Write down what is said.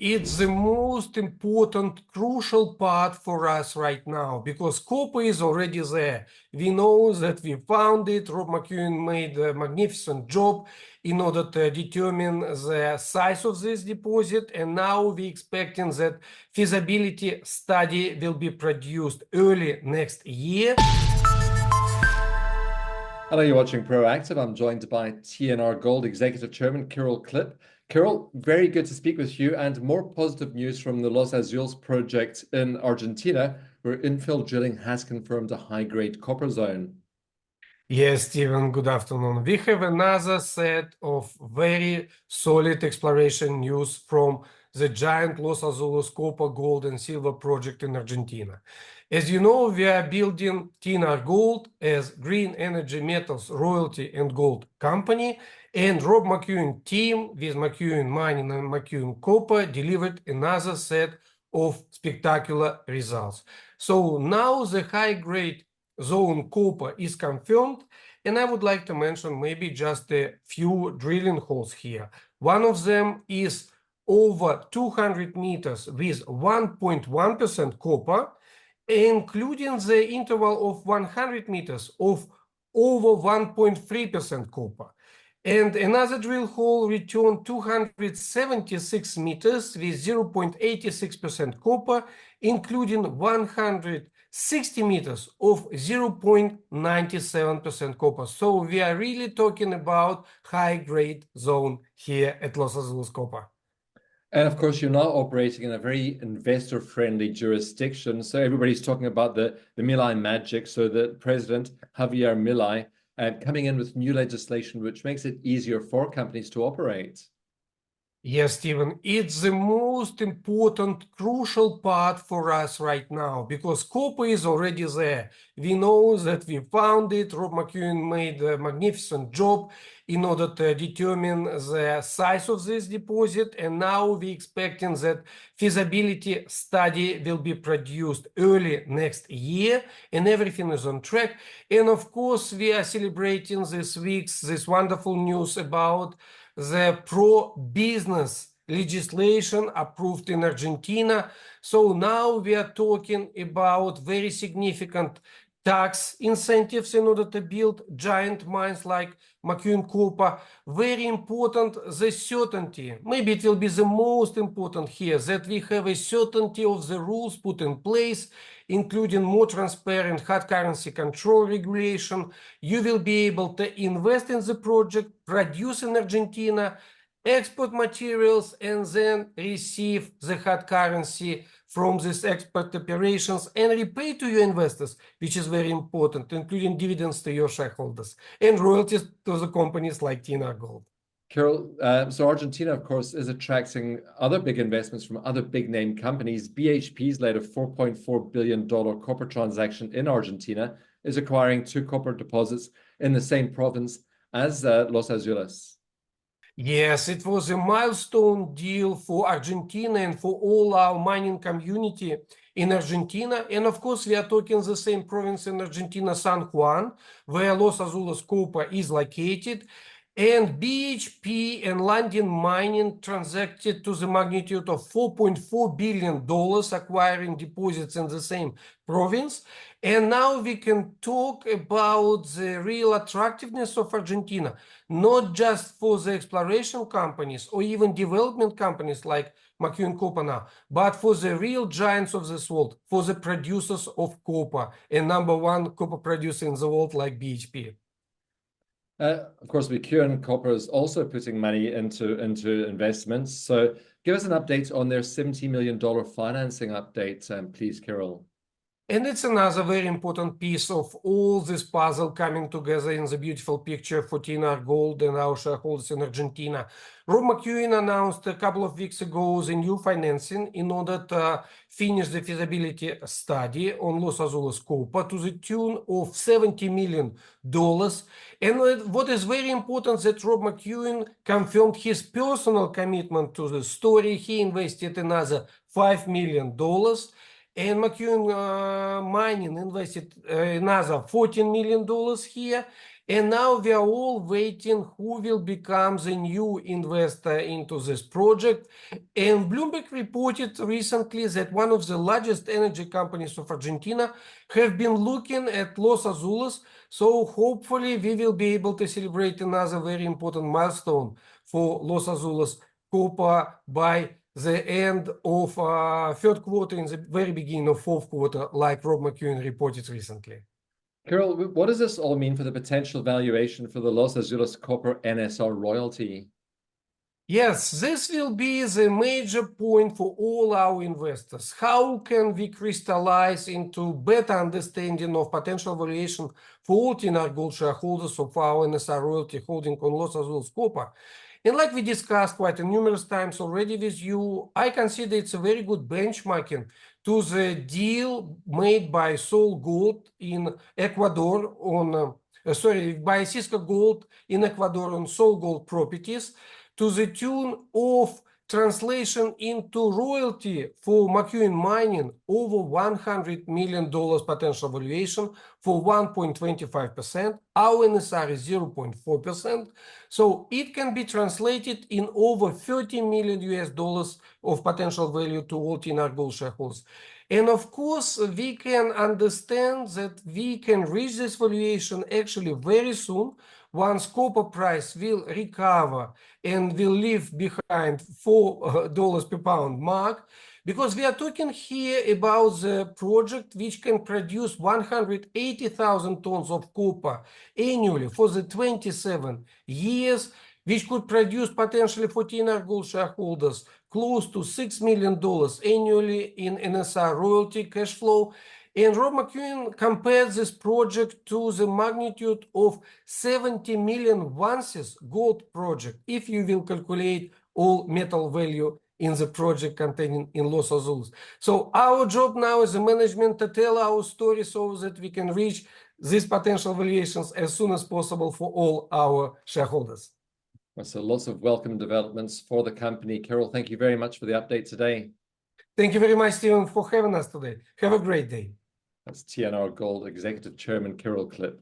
It's the most important, crucial part for us right now because copper is already there. We know that we found it. Rob McEwen made a magnificent job in order to determine the size of this deposit, and now we're expecting that feasibility study will be produced early next year. Hello, you're watching Proactive. I'm joined by TNR Gold Executive Chairman Kirill Klipp. Kirill, very good to speak with you, and more positive news from the Los Azules project in Argentina, where infill drilling has confirmed a high-grade copper zone. Yes, Stephen, good afternoon. We have another set of very solid exploration news from the giant Los Azules copper, gold, and silver project in Argentina. As you know, we are building TNR Gold as green energy metals, royalty, and gold company, and Rob McEwen team with McEwen Mining and McEwen Copper delivered another set of spectacular results. So now the high-grade zone copper is confirmed, and I would like to mention maybe just a few drilling holes here. One of them is over 200 meters with 1.1% copper, including the interval of 100 meters of over 1.3% copper. And another drill hole returned 276 meters with 0.86% copper, including 160 meters of 0.97% copper. So we are really talking about high-grade zone here at Los Azules Copper. And of course, you're now operating in a very investor-friendly jurisdiction. So everybody's talking about the Milei magic. So the President, Javier Milei, coming in with new legislation which makes it easier for companies to operate. Yes, Stephen, it's the most important, crucial part for us right now because copper is already there. We know that we found it. Rob McEwen made a magnificent job in order to determine the size of this deposit, and now we're expecting that feasibility study will be produced early next year, and everything is on track. And of course, we are celebrating this week's this wonderful news about the pro-business legislation approved in Argentina. So now we are talking about very significant tax incentives in order to build giant mines like McEwen Copper. Very important, the certainty. Maybe it will be the most important here, that we have a certainty of the rules put in place, including more transparent hard currency control regulation. You will be able to invest in the project, produce in Argentina, export materials, and then receive the hard currency from these export operations and repay to your investors, which is very important, including dividends to your shareholders and royalties to the companies like TNR Gold. Kirill, so Argentina, of course, is attracting other big investments from other big name companies. BHP's led a $4.4 billion copper transaction in Argentina, is acquiring 2 copper deposits in the same province as Los Azules. Yes, it was a milestone deal for Argentina and for all our mining community in Argentina. And of course, we are talking the same province in Argentina, San Juan, where Los Azules Copper is located. And BHP and Lundin Mining transacted to the magnitude of $4.4 billion, acquiring deposits in the same province. And now we can talk about the real attractiveness of Argentina, not just for the exploration companies or even development companies like McEwen Copper now, but for the real giants of this world, for the producers of copper, and #1 copper producer in the world like BHP. Of course, McEwen Copper is also putting money into investments. So give us an update on their $70 million financing update, please, Kirill. And it's another very important piece of all this puzzle coming together in the beautiful picture for TNR Gold and our shareholders in Argentina. Rob McEwen announced a couple of weeks ago the new financing in order to finish the feasibility study on Los Azules Copper to the tune of $70 million. And what is very important that Rob McEwen confirmed his personal commitment to the story. He invested another $5 million. And McEwen Mining invested another $14 million here. And now we are all waiting who will become the new investor into this project. And Bloomberg reported recently that one of the largest energy companies of Argentina have been looking at Los Azules. So hopefully we will be able to celebrate another very important milestone for Los Azules copper by the end of third quarter, in the very beginning of fourth quarter, like Rob McEwen reported recently. Kirill, what does this all mean for the potential valuation for the Los Azules copper NSR royalty? Yes, this will be the major point for all our investors. How can we crystallize into better understanding of potential valuation for all TNR Gold shareholders of our NSR royalty holding on Los Azules copper? And like we discussed quite numerous times already with you, I consider it's a very good benchmarking to the deal made by Sol Gold in Ecuador on, by Cisco Gold in Ecuador on Sol Gold properties, to the tune of translation into royalty for McEwen Mining over $100 million potential valuation for 1.25%. Our NSR is 0.4%. So it can be translated in over $30 million US of potential value to all TNR Gold shareholders. And of course, we can understand that we can reach this valuation actually very soon once copper price will recover and will leave behind $4 per pound mark, because we are talking here about the project which can produce 180,000 tons of copper annually for the 27 years, which could produce potentially for TNR Gold shareholders close to $6 million annually in NSR royalty cash flow. And Rob McEwen compared this project to the magnitude of 70 million ounces gold project, if you will calculate all metal value in the project containing in Los Azules. So our job now as a management to tell our story so that we can reach these potential valuations as soon as possible for all our shareholders. So lots of welcome developments for the company. Kirill, thank you very much for the update today. Thank you very much, Stephen, for having us today. Have a great day. That's TNR Gold Executive Chairman Kirill Klipp.